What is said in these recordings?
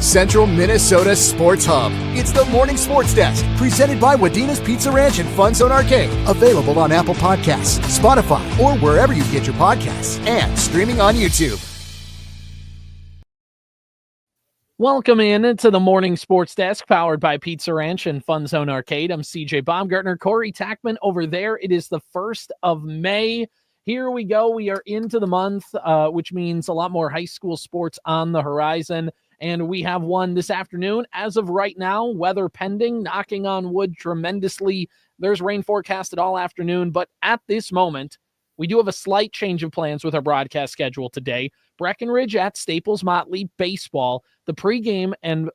Central Minnesota Sports Hub. It's the Morning Sports Desk, presented by Wadena's Pizza Ranch and FunZone Arcade. Available on Apple Podcasts, Spotify, or wherever you get your podcasts, and streaming on YouTube. Welcome in to the Morning Sports Desk, powered by Pizza Ranch and FunZone Arcade. I'm CJ Baumgartner, Corey Tackman over there. It is the 1st of May. Here we go. We are into the month, which means a lot more high school sports on the horizon. And we have one this afternoon. As of right now, weather pending, knocking on wood tremendously. There's rain forecasted all afternoon. But at this moment, we do have a slight change of plans with our broadcast schedule today. Breckenridge at Staples-Motley baseball. The pregame and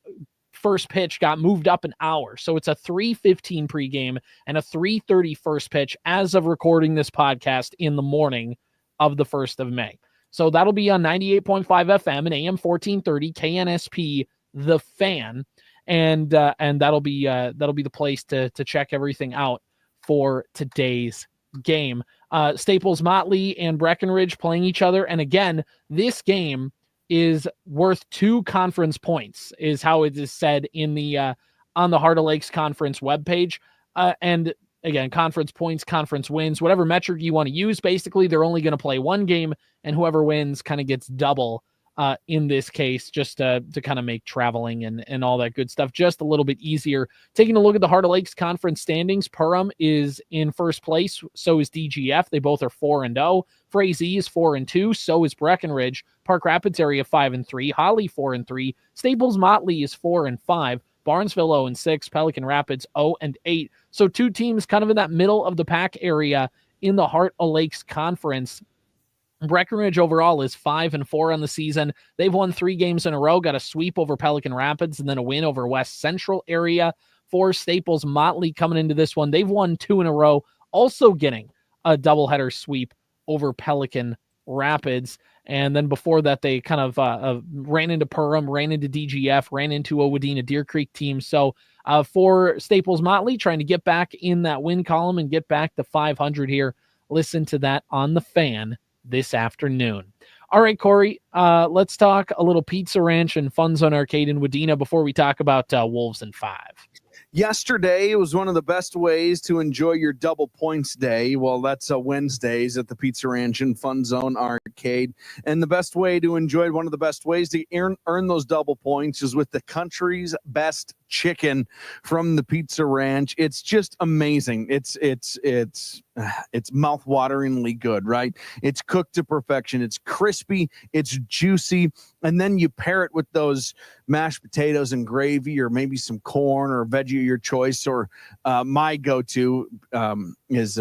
first pitch got moved up an hour. So it's a 3:15 pregame and a 3:30 first pitch as of recording this podcast in the morning of the 1st of May. So that'll be on 98.5 FM and AM 1430 KNSP, The Fan. And that'll be the place to check everything out for today's game. Staples-Motley and Breckenridge playing each other. And again, this game is worth 2 conference points, is how it is said in the on the Heart of Lakes Conference webpage. And again, conference points, conference wins, whatever metric you want to use. Basically, they're only going to play one game, and whoever wins kind of gets double in this case, just to kind of make traveling and all that good stuff just a little bit easier. Taking a look at the Heart of Lakes Conference standings, Perham is in first place. So is DGF. They both are 4-0. Frazee is 4-2. So is Breckenridge. Park Rapids area 5-3. Holly 4-3. Staples-Motley is 4-5. Barnesville 0-6. Pelican Rapids 0-8. So 2 teams kind of in that middle of the pack area in the Heart of Lakes Conference. Breckenridge overall is 5-4 on the season. They've won 3 games in a row, got a sweep over Pelican Rapids and then a win over West Central area. For Staples-Motley coming into this one, they've won 2 in a row, also getting a doubleheader sweep over Pelican Rapids. And then before that, they kind of ran into Perham, ran into DGF, ran into a Wadena Deer Creek team. So for Staples-Motley, trying to get back in that win column and get back to 500 here. Listen to that on The Fan this afternoon. All right, Corey, let's talk a little Pizza Ranch and FunZone Arcade in Wadena before we talk about Wolves in 5. Yesterday was one of the best ways to enjoy your double points day. Well, that's Wednesdays at the Pizza Ranch and FunZone Arcade. And the best way to enjoy, one of the best ways to earn those double points is with the country's best chicken from the Pizza Ranch. It's just amazing. It's mouth-wateringly good, right? It's cooked to perfection. It's crispy. It's juicy. And then you pair it with those mashed potatoes and gravy, or maybe some corn or veggie of your choice. Or my go-to is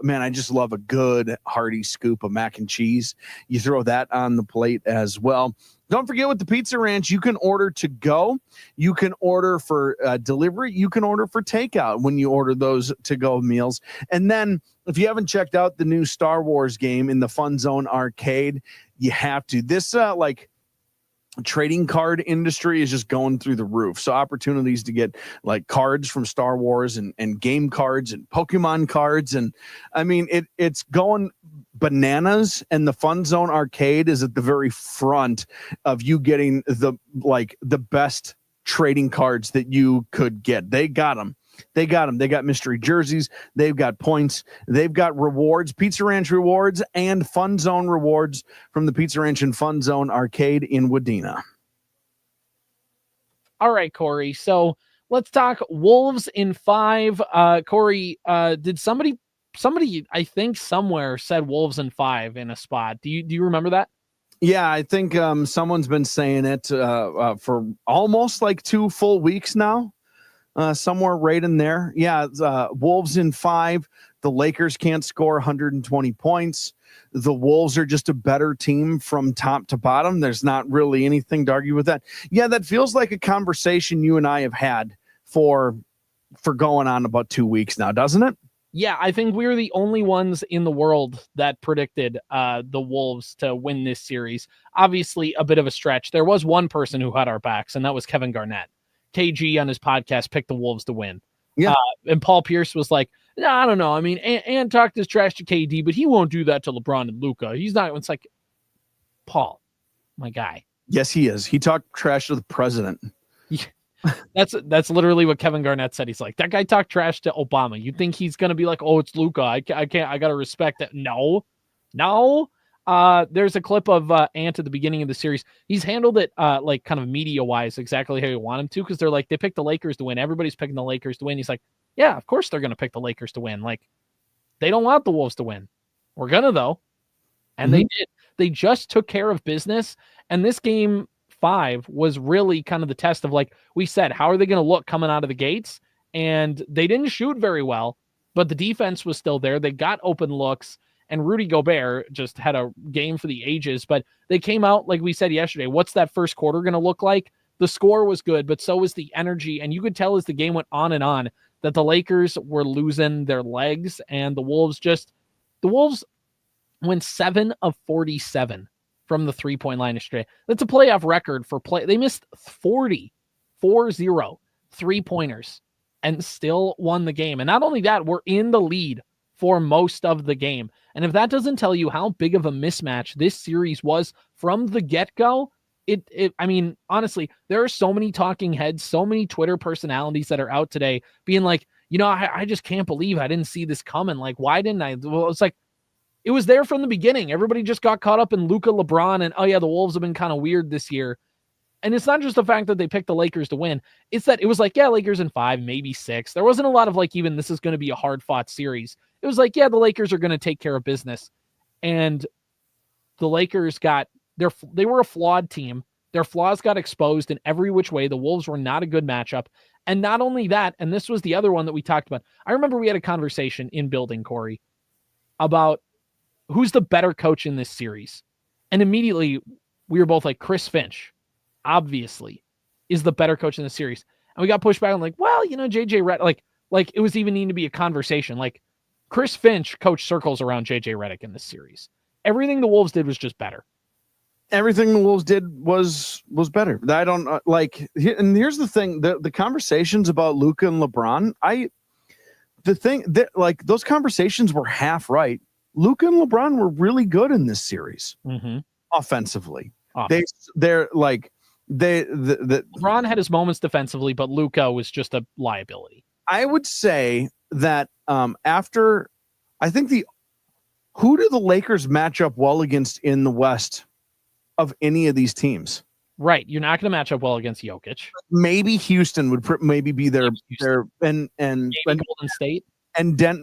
man, I just love a good hearty scoop of mac and cheese. You throw that on the plate as well. Don't forget, with the Pizza Ranch, you can order to go. You can order for delivery. You can order for takeout when you order those to-go meals. And then if you haven't checked out the new Star Wars game in the FunZone Arcade, you have to. This trading card industry is just going through the roof. So opportunities to get like cards from Star Wars and game cards and Pokemon cards. And I mean, it's going bananas, and the FunZone Arcade is at the very front of you getting the best trading cards that you could get. They got them. They got mystery jerseys. They've got points. They've got rewards, Pizza Ranch rewards, and FunZone rewards from the Pizza Ranch and FunZone Arcade in Wadena. All right, Corey. So let's talk Wolves in 5. Corey, did somebody, I think somewhere said Wolves in 5 in a spot. Do you remember that? Yeah, I think someone's been saying it for almost like 2 full weeks now. Somewhere right in there. Yeah, Wolves in 5. The Lakers can't score 120 points. The Wolves are just a better team from top to bottom. There's not really anything to argue with that. Yeah, that feels like a conversation you and I have had for going on about 2 weeks now, doesn't it? Yeah, I think we're the only ones in the world that predicted the Wolves to win this series. Obviously, a bit of a stretch. There was one person who had our backs, and that was Kevin Garnett. KG on his podcast picked the Wolves to win. Yeah. And Paul Pierce was like, no, I don't know. I mean, and talked his trash to KD, but he won't do that to LeBron and Luka. He's not. It's like, Paul, my guy. Yes, he is. He talked trash to the president. That's literally what Kevin Garnett said. He's like, that guy talked trash to Obama. You think he's going to be like, oh, it's Luka. I can't, I got to respect it. No. There's a clip of Ant at the beginning of the series. He's handled it like kind of media wise exactly how you want him to, because they're like, they picked the Lakers to win. Everybody's picking the Lakers to win. He's like, yeah, of course they're going to pick the Lakers to win. Like, they don't want the Wolves to win. We're going to, though. And they did. They just took care of business. And this game 5 was really kind of the test of, like we said, how are they going to look coming out of the gates? And they didn't shoot very well, but the defense was still there. They got open looks, and Rudy Gobert just had a game for the ages. But they came out, like we said yesterday, what's that first quarter going to look like? The score was good, but so was the energy. And you could tell as the game went on and on that the Lakers were losing their legs, and the Wolves went 7 of 47 from the 3-point line yesterday. That's a playoff record for play. They missed 40 3-pointers and still won the game. And not only that, we're in the lead for most of the game. And if that doesn't tell you how big of a mismatch this series was from the get-go, I mean, honestly, there are so many talking heads, so many Twitter personalities that are out today being like, I just can't believe I didn't see this coming. Like, why didn't I? Well, it's like, it was there from the beginning. Everybody just got caught up in Luka, LeBron, and, oh yeah, the Wolves have been kind of weird this year. And it's not just the fact that they picked the Lakers to win. It's that it was like, yeah, Lakers in 5, maybe 6. There wasn't a lot of like, even this is going to be a hard-fought series. It was like, yeah, the Lakers are going to take care of business. And the Lakers they were a flawed team. Their flaws got exposed in every which way. The Wolves were not a good matchup. And not only that, and this was the other one that we talked about. I remember we had a conversation in building, Corey, about who's the better coach in this series. And immediately we were both like, Chris Finch, obviously, is the better coach in the series. And we got pushed back and like, well, JJ Redick, like it was even needing to be a conversation. Like, Chris Finch coached circles around JJ Redick in this series. Everything the Wolves did was just better. Everything the Wolves did was better. I don't and here's the thing, the conversations about Luka and LeBron, those conversations were half right. Luka and LeBron were really good in this series, offensively. LeBron had his moments defensively, but Luka was just a liability. I would say that after, I think who do the Lakers match up well against in the West of any of these teams? Right, you're not going to match up well against Jokic. Maybe Houston would maybe be their and Golden State and they're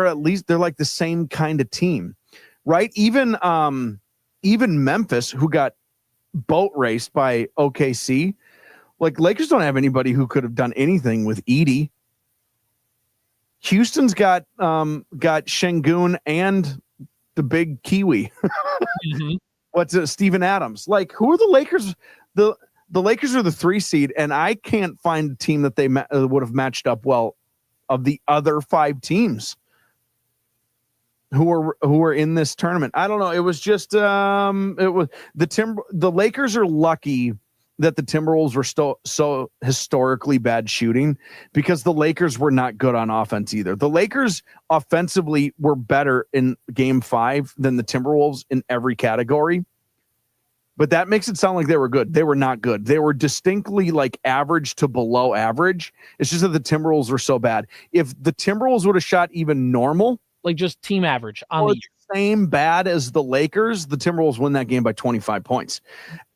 at least they're like the same kind of team, right? Even Memphis, who got boat raced by OKC, like Lakers don't have anybody who could have done anything with Edey. Houston's got Şengün and the big Kiwi. What's it, Steven Adams? Like, who are the Lakers? The Lakers are the 3 seed, and I can't find a team that they would have matched up well of the other 5 teams who are in this tournament. I don't know. It was just the Lakers are lucky that the Timberwolves were so historically bad shooting, because the Lakers were not good on offense either. The Lakers offensively were better in game 5 than the Timberwolves in every category. But that makes it sound like they were good. They were not good. They were distinctly like average to below average. It's just that the Timberwolves were so bad. If the Timberwolves would have shot even normal, like just team average on the same bad as the Lakers, the Timberwolves win that game by 25 points.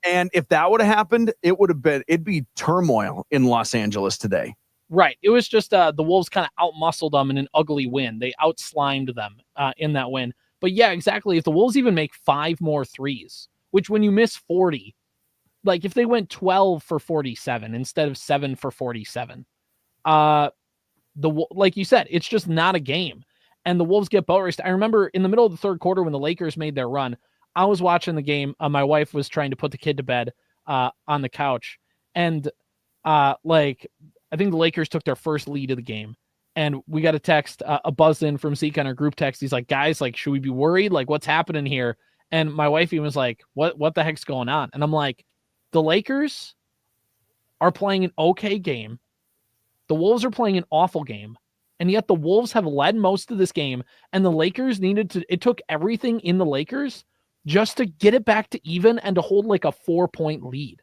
And if that would have happened, it'd be turmoil in Los Angeles today. Right. It was just the Wolves kind of out-muscled them in an ugly win. They out-slimed them in that win. But yeah, exactly. If the Wolves even make 5 more threes, which when you miss 40, like if they went 12 for 47 instead of 7 for 47, like you said, it's just not a game. And the Wolves get boat raced. I remember in the middle of the third quarter when the Lakers made their run, I was watching the game. My wife was trying to put the kid to bed on the couch. And I think the Lakers took their first lead of the game. And we got a text, a buzz in from Zeke on our group text. He's like, guys, like, should we be worried? Like, what's happening here? And my wife even was like, what the heck's going on? And I'm like, the Lakers are playing an okay game. The Wolves are playing an awful game. And yet the Wolves have led most of this game. And the Lakers it took everything in the Lakers just to get it back to even and to hold like a 4-point lead.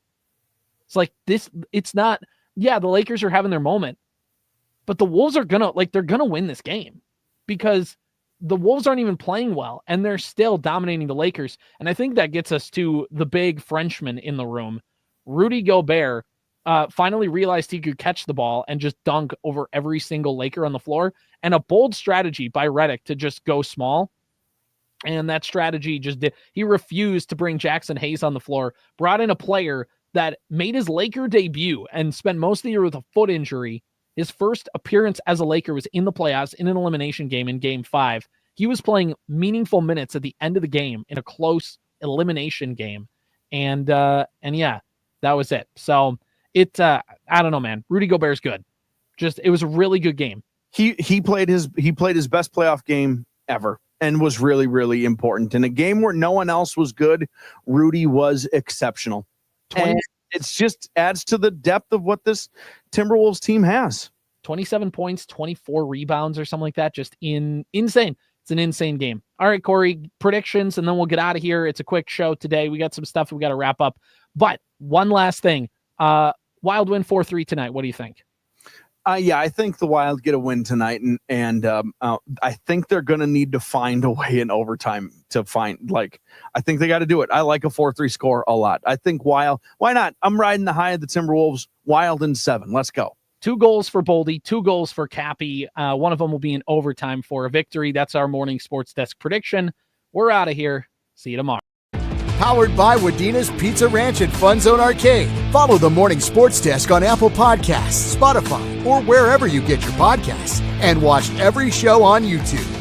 It's like this, it's not, the Lakers are having their moment, but the Wolves are they're gonna win this game because the Wolves aren't even playing well and they're still dominating the Lakers. And I think that gets us to the big Frenchman in the room. Rudy Gobert finally realized he could catch the ball and just dunk over every single Laker on the floor, and a bold strategy by Redick to just go small. And that strategy he refused to bring Jackson Hayes on the floor, brought in a player that made his Laker debut and spent most of the year with a foot injury. His first appearance as a Laker was in the playoffs in an elimination game in Game 5. He was playing meaningful minutes at the end of the game in a close elimination game. And yeah, that was it. So I don't know, man. Rudy Gobert's good. It was a really good game. He played his best playoff game ever and was really, really important. In a game where no one else was good, Rudy was exceptional. And it's just adds to the depth of what this Timberwolves team has. 27 points, 24 rebounds or something like that. Just insane. It's an insane game. All right, Corey, predictions, and then we'll get out of here. It's a quick show today. We got some stuff we got to wrap up. But one last thing. Wild win 4-3 tonight. What do you think? I think the Wild get a win tonight, and I think they're going to need to find a way in overtime to I think they got to do it. I like a 4-3 score a lot. I think Wild, why not? I'm riding the high of the Timberwolves. Wild in 7. Let's go. 2 goals for Boldy, 2 goals for Cappy. One of them will be in overtime for a victory. That's our morning sports desk prediction. We're out of here. See you tomorrow. Powered by Wadena's Pizza Ranch and FunZone Arcade. Follow the Morning Sports Desk on Apple Podcasts, Spotify, or wherever you get your podcasts. And watch every show on YouTube.